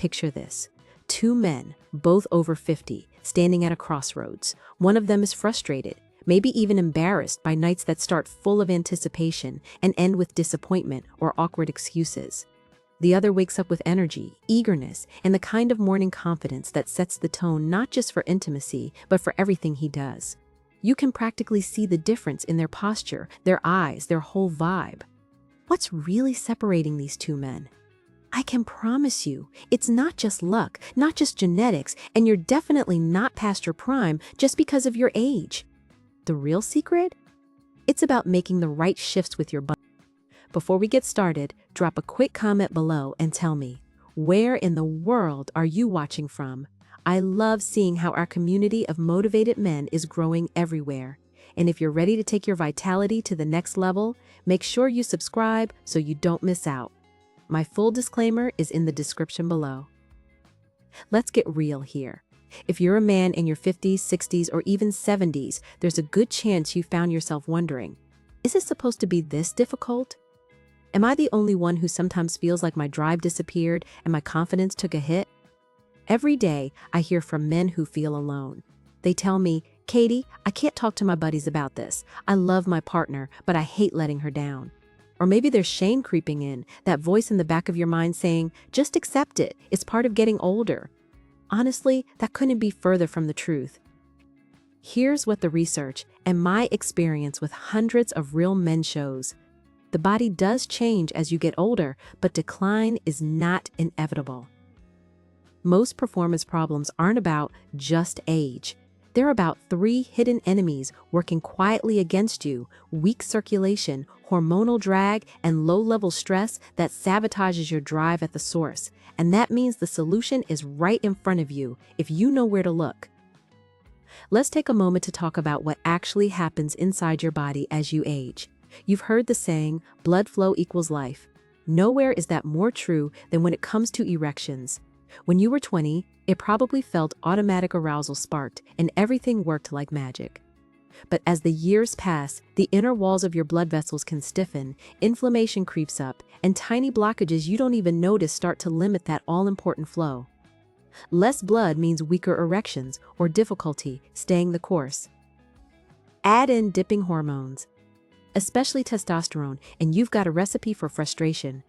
picture this. Two men, both over 50, standing at a crossroads. One of them is frustrated, maybe even embarrassed by nights that start full of anticipation and end with disappointment or awkward excuses. The other wakes up with energy, eagerness, and the kind of morning confidence that sets the tone not just for intimacy, but for everything he does. You can practically see the difference in their posture, their eyes, their whole vibe. What's really separating these two men? I can promise you, it's not just luck, not just genetics, and you're definitely not past your prime just because of your age. The real secret? It's about making the right shifts with your body. Before we get started, drop a quick comment below and tell me, where in the world are you watching from? I love seeing how our community of motivated men is growing everywhere. And if you're ready to take your vitality to the next level, make sure you subscribe so you don't miss out. My full disclaimer is in the description below. Let's get real here. If you're a man in your 50s, 60s, or even 70s, there's a good chance you found yourself wondering, is it supposed to be this difficult? Am I the only one who sometimes feels like my drive disappeared and my confidence took a hit? Every day, I hear from men who feel alone. They tell me, Katie, I can't talk to my buddies about this. I love my partner, but I hate letting her down. Or maybe there's shame creeping in, that voice in the back of your mind saying, just accept it. It's part of getting older. Honestly, that couldn't be further from the truth. Here's what the research and my experience with hundreds of real men shows. The body does change as you get older, but decline is not inevitable. Most performance problems aren't about just age. They're about three hidden enemies working quietly against you: weak circulation, hormonal drag, and low-level stress that sabotages your drive at the source. And that means the solution is right in front of you if you know where to look. Let's take a moment to talk about what actually happens inside your body as you age. You've heard the saying, blood flow equals life. Nowhere is that more true than when it comes to erections. When you were 20, it probably felt automatic arousal sparked and everything worked like magic. But as the years pass, the inner walls of your blood vessels can stiffen, inflammation creeps up, and tiny blockages you don't even notice start to limit that all-important flow. Less blood means weaker erections or difficulty staying the course. Add in dipping hormones, especially testosterone, and you've got a recipe for frustration.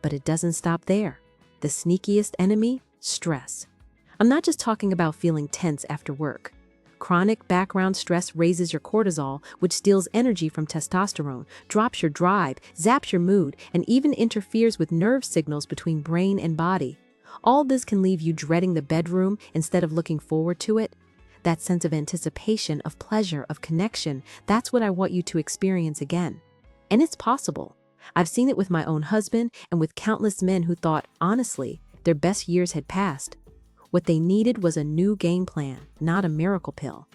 But it doesn't stop there. The sneakiest enemy? Stress. I'm not just talking about feeling tense after work. Chronic background stress raises your cortisol, which steals energy from testosterone, drops your drive, zaps your mood, and even interferes with nerve signals between brain and body. All this can leave you dreading the bedroom instead of looking forward to it. That sense of anticipation, of pleasure, of connection, that's what I want you to experience again. And it's possible. I've seen it with my own husband and with countless men who thought, honestly, their best years had passed. What they needed was a new game plan, not a miracle pill.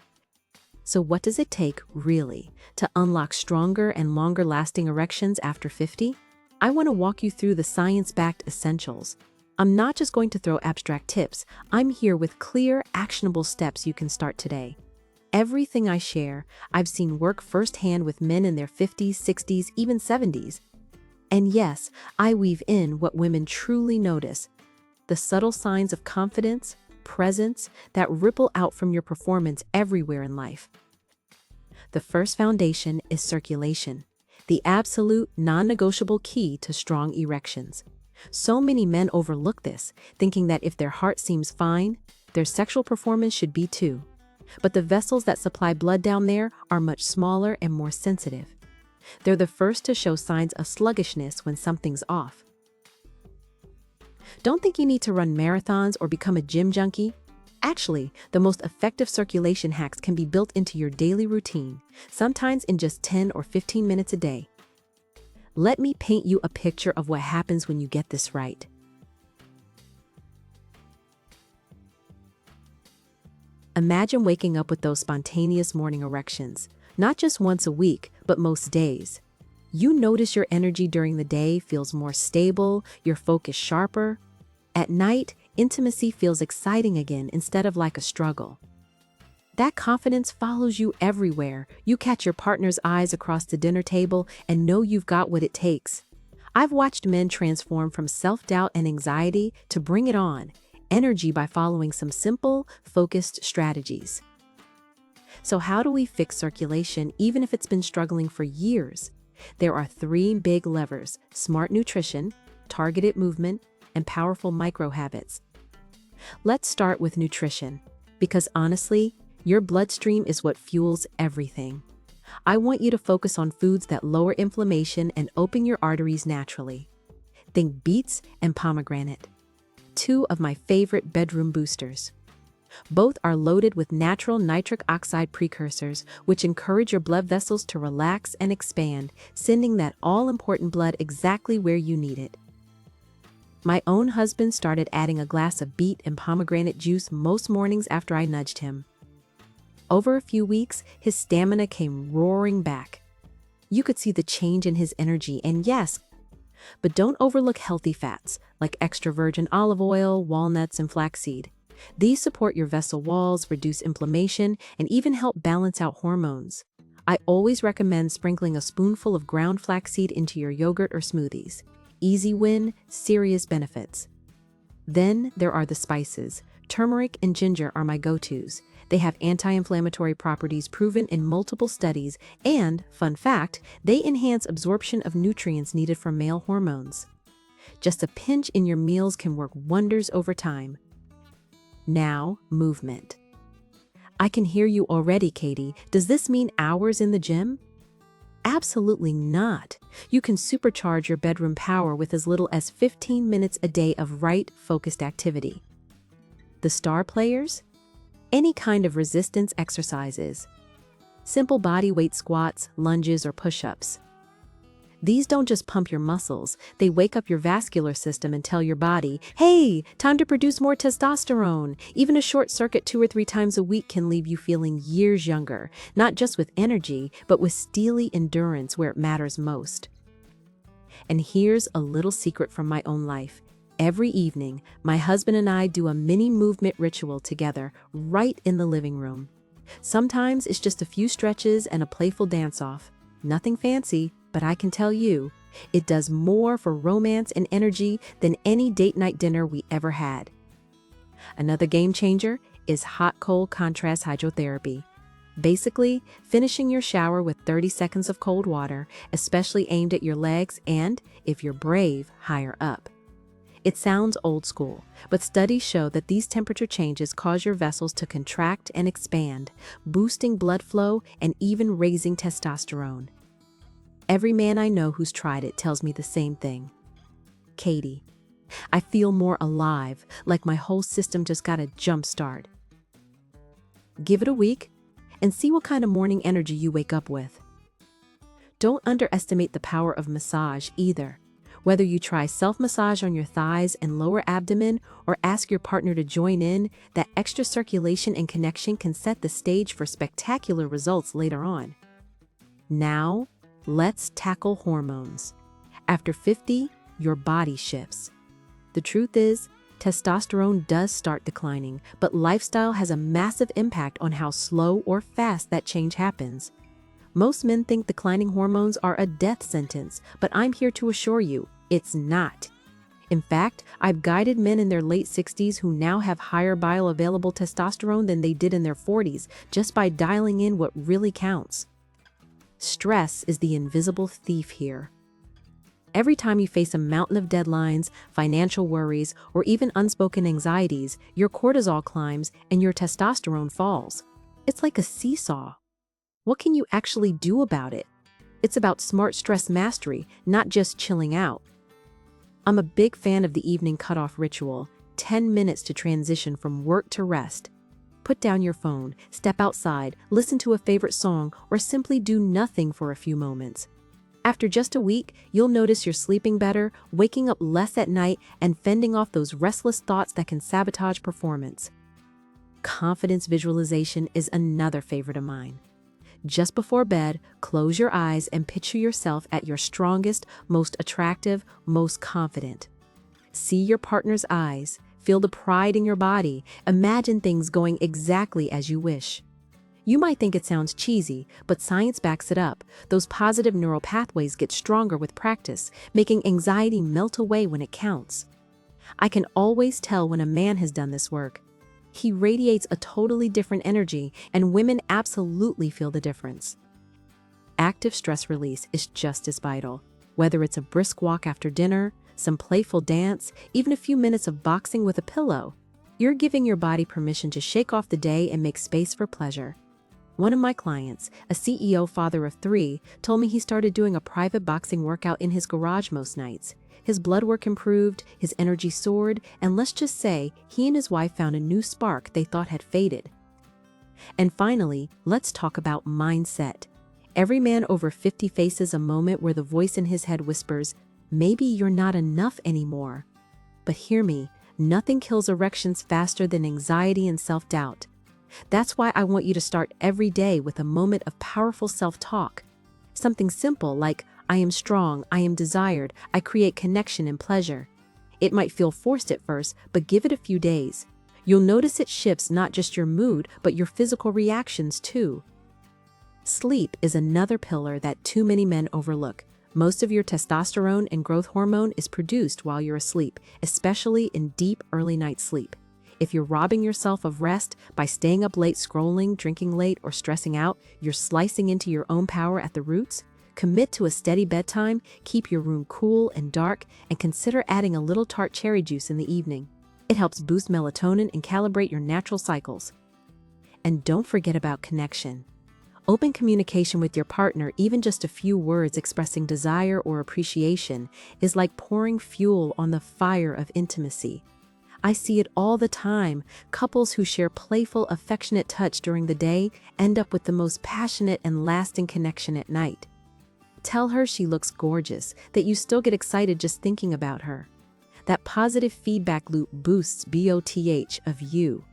So what does it take, really, to unlock stronger and longer-lasting erections after 50? I want to walk you through the science-backed essentials. I'm not just going to throw abstract tips. I'm here with clear, actionable steps you can start today. Everything I share, I've seen work firsthand with men in their 50s, 60s, even 70s. And yes, I weave in what women truly notice: the subtle signs of confidence, presence that ripple out from your performance everywhere in life. The first foundation is circulation, the absolute non-negotiable key to strong erections. So many men overlook this, thinking that if their heart seems fine, their sexual performance should be too. But the vessels that supply blood down there are much smaller and more sensitive. They're the first to show signs of sluggishness when something's off. Don't think you need to run marathons or become a gym junkie. Actually, the most effective circulation hacks can be built into your daily routine, sometimes in just 10 or 15 minutes a day. Let me paint you a picture of what happens when you get this right. Imagine waking up with those spontaneous morning erections, not just once a week, but most days. You notice your energy during the day feels more stable, your focus sharper. At night, intimacy feels exciting again instead of like a struggle. That confidence follows you everywhere. You catch your partner's eyes across the dinner table and know you've got what it takes. I've watched men transform from self-doubt and anxiety to bring it on, energy by following some simple, focused strategies. So how do we fix circulation even if it's been struggling for years? There are three big levers: smart nutrition, targeted movement, and powerful micro habits. Let's start with nutrition, because honestly, your bloodstream is what fuels everything. I want you to focus on foods that lower inflammation and open your arteries naturally. Think beets and pomegranate, two of my favorite bedroom boosters. Both are loaded with natural nitric oxide precursors, which encourage your blood vessels to relax and expand, sending that all-important blood exactly where you need it. My own husband started adding a glass of beet and pomegranate juice most mornings after I nudged him. Over a few weeks, his stamina came roaring back. You could see the change in his energy, and yes, but don't overlook healthy fats like extra virgin olive oil, walnuts, and flaxseed. These support your vessel walls, reduce inflammation, and even help balance out hormones. I always recommend sprinkling a spoonful of ground flaxseed into your yogurt or smoothies. Easy win, serious benefits. Then there are the spices. Turmeric and ginger are my go-tos. They have anti-inflammatory properties proven in multiple studies, and, fun fact, they enhance absorption of nutrients needed for male hormones. Just a pinch in your meals can work wonders over time. Now, movement. I can hear you already, Katie. Does this mean hours in the gym? Absolutely not. You can supercharge your bedroom power with as little as 15 minutes a day of right, focused activity. The star players? Any kind of resistance exercises. Simple body weight squats, lunges, or push-ups. These don't just pump your muscles, they wake up your vascular system and tell your body, hey, time to produce more testosterone. Even a short circuit 2 or 3 times a week can leave you feeling years younger, not just with energy, but with steely endurance where it matters most. And here's a little secret from my own life. Every evening, my husband and I do a mini movement ritual together, right in the living room. Sometimes it's just a few stretches and a playful dance-off. Nothing fancy, but I can tell you, it does more for romance and energy than any date night dinner we ever had. Another game changer is hot-cold contrast hydrotherapy. Basically, finishing your shower with 30 seconds of cold water, especially aimed at your legs and, if you're brave, higher up. It sounds old school, but studies show that these temperature changes cause your vessels to contract and expand, boosting blood flow and even raising testosterone. Every man I know who's tried it tells me the same thing. Katie, I feel more alive, like my whole system just got a jump start. Give it a week and see what kind of morning energy you wake up with. Don't underestimate the power of massage either. Whether you try self-massage on your thighs and lower abdomen or ask your partner to join in, that extra circulation and connection can set the stage for spectacular results later on. Now, let's tackle hormones. After 50, your body shifts. The truth is, testosterone does start declining, but lifestyle has a massive impact on how slow or fast that change happens. Most men think declining hormones are a death sentence, but I'm here to assure you, it's not. In fact, I've guided men in their late 60s who now have higher bioavailable testosterone than they did in their 40s just by dialing in what really counts. Stress is the invisible thief here. Every time you face a mountain of deadlines, financial worries, or even unspoken anxieties, your cortisol climbs and your testosterone falls. It's like a seesaw. What can you actually do about it? It's about smart stress mastery, not just chilling out. I'm a big fan of the evening cutoff ritual, 10 minutes to transition from work to rest. Put down your phone, step outside, listen to a favorite song, or simply do nothing for a few moments. After just a week, you'll notice you're sleeping better, waking up less at night, and fending off those restless thoughts that can sabotage performance. Confidence visualization is another favorite of mine. Just before bed, close your eyes and picture yourself at your strongest, most attractive, most confident. See your partner's eyes, feel the pride in your body, imagine things going exactly as you wish. You might think it sounds cheesy, but science backs it up. Those positive neural pathways get stronger with practice, making anxiety melt away when it counts. I can always tell when a man has done this work. He radiates a totally different energy, and women absolutely feel the difference. Active stress release is just as vital. Whether it's a brisk walk after dinner, some playful dance, even a few minutes of boxing with a pillow, you're giving your body permission to shake off the day and make space for pleasure. One of my clients, a CEO father of 3, told me he started doing a private boxing workout in his garage most nights. His blood work improved, his energy soared, and let's just say he and his wife found a new spark they thought had faded. And finally, let's talk about mindset. Every man over 50 faces a moment where the voice in his head whispers, "Maybe you're not enough anymore." But hear me, nothing kills erections faster than anxiety and self-doubt. That's why I want you to start every day with a moment of powerful self-talk. Something simple like, "I am strong, I am desired, I create connection and pleasure." It might feel forced at first, but give it a few days. You'll notice it shifts not just your mood, but your physical reactions too. Sleep is another pillar that too many men overlook. Most of your testosterone and growth hormone is produced while you're asleep, especially in deep early night sleep. If you're robbing yourself of rest by staying up late scrolling, drinking late, or stressing out, you're slicing into your own power at the roots. Commit to a steady bedtime, keep your room cool and dark, and consider adding a little tart cherry juice in the evening. It helps boost melatonin and calibrate your natural cycles. And don't forget about connection. Open communication with your partner, even just a few words expressing desire or appreciation, is like pouring fuel on the fire of intimacy. I see it all the time. Couples who share playful, affectionate touch during the day end up with the most passionate and lasting connection at night. Tell her she looks gorgeous, that you still get excited just thinking about her. That positive feedback loop boosts BOTH of you.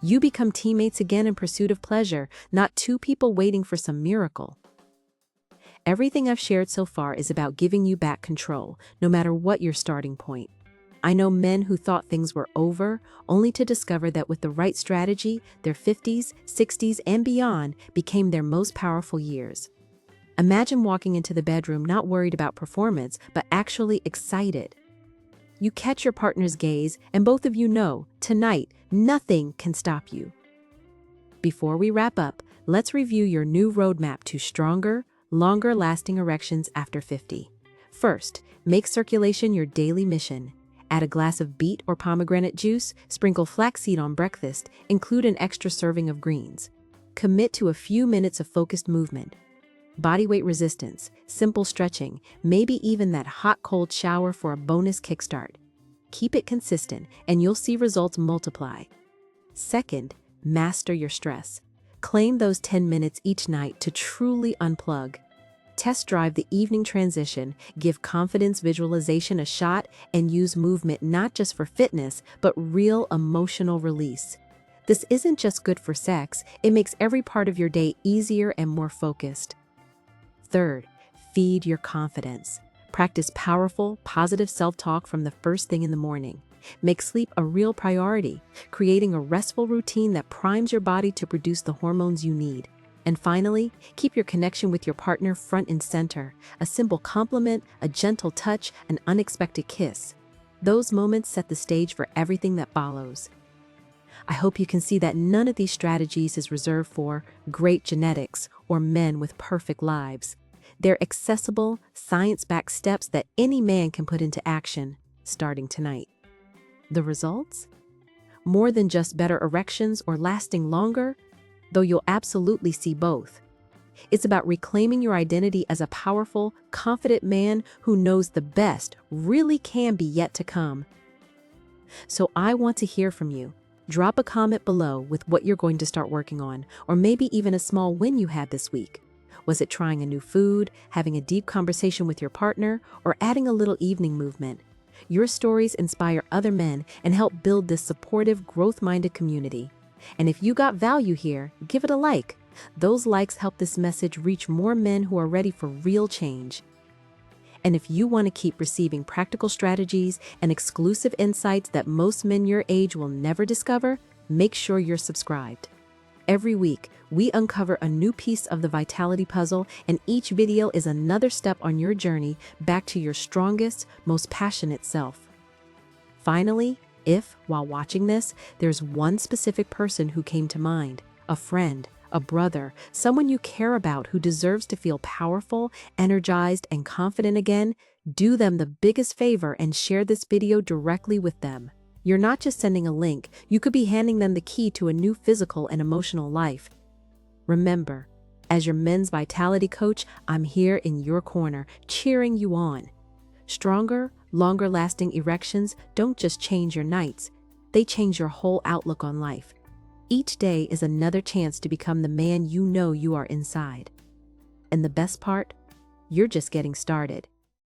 You become teammates again in pursuit of pleasure, not two people waiting for some miracle. Everything I've shared so far is about giving you back control, no matter what your starting point. I know men who thought things were over, only to discover that with the right strategy, their 50s, 60s, and beyond became their most powerful years. Imagine walking into the bedroom not worried about performance, but actually excited. You catch your partner's gaze, and both of you know, tonight, nothing can stop you. Before we wrap up, let's review your new roadmap to stronger, longer-lasting erections after 50. First, make circulation your daily mission. Add a glass of beet or pomegranate juice, sprinkle flaxseed on breakfast, include an extra serving of greens. Commit to a few minutes of focused movement. Bodyweight resistance, simple stretching, maybe even that hot-cold shower for a bonus kickstart. Keep it consistent, and you'll see results multiply. Second, master your stress. Claim those 10 minutes each night to truly unplug. Test drive the evening transition, give confidence visualization a shot, and use movement not just for fitness, but real emotional release. This isn't just good for sex, it makes every part of your day easier and more focused. Third, feed your confidence. Practice powerful, positive self-talk from the first thing in the morning. Make sleep a real priority, creating a restful routine that primes your body to produce the hormones you need. And finally, keep your connection with your partner front and center. A simple compliment, a gentle touch, an unexpected kiss. Those moments set the stage for everything that follows. I hope you can see that none of these strategies is reserved for great genetics or men with perfect lives. They're accessible, science-backed steps that any man can put into action, starting tonight. The results? More than just better erections or lasting longer, though you'll absolutely see both. It's about reclaiming your identity as a powerful, confident man who knows the best really can be yet to come. So I want to hear from you. Drop a comment below with what you're going to start working on, or maybe even a small win you had this week. Was it trying a new food, having a deep conversation with your partner, or adding a little evening movement? Your stories inspire other men and help build this supportive, growth-minded community. And if you got value here, give it a like. Those likes help this message reach more men who are ready for real change. And if you want to keep receiving practical strategies and exclusive insights that most men your age will never discover, make sure you're subscribed. Every week, we uncover a new piece of the vitality puzzle, and each video is another step on your journey back to your strongest, most passionate self. Finally, if, while watching this, there's one specific person who came to mind, a friend, a brother, someone you care about who deserves to feel powerful, energized, and confident again, do them the biggest favor and share this video directly with them. You're not just sending a link, you could be handing them the key to a new physical and emotional life. Remember, as your men's vitality coach, I'm here in your corner, cheering you on. Stronger, longer-lasting erections don't just change your nights, they change your whole outlook on life. Each day is another chance to become the man you know you are inside. And the best part? You're just getting started.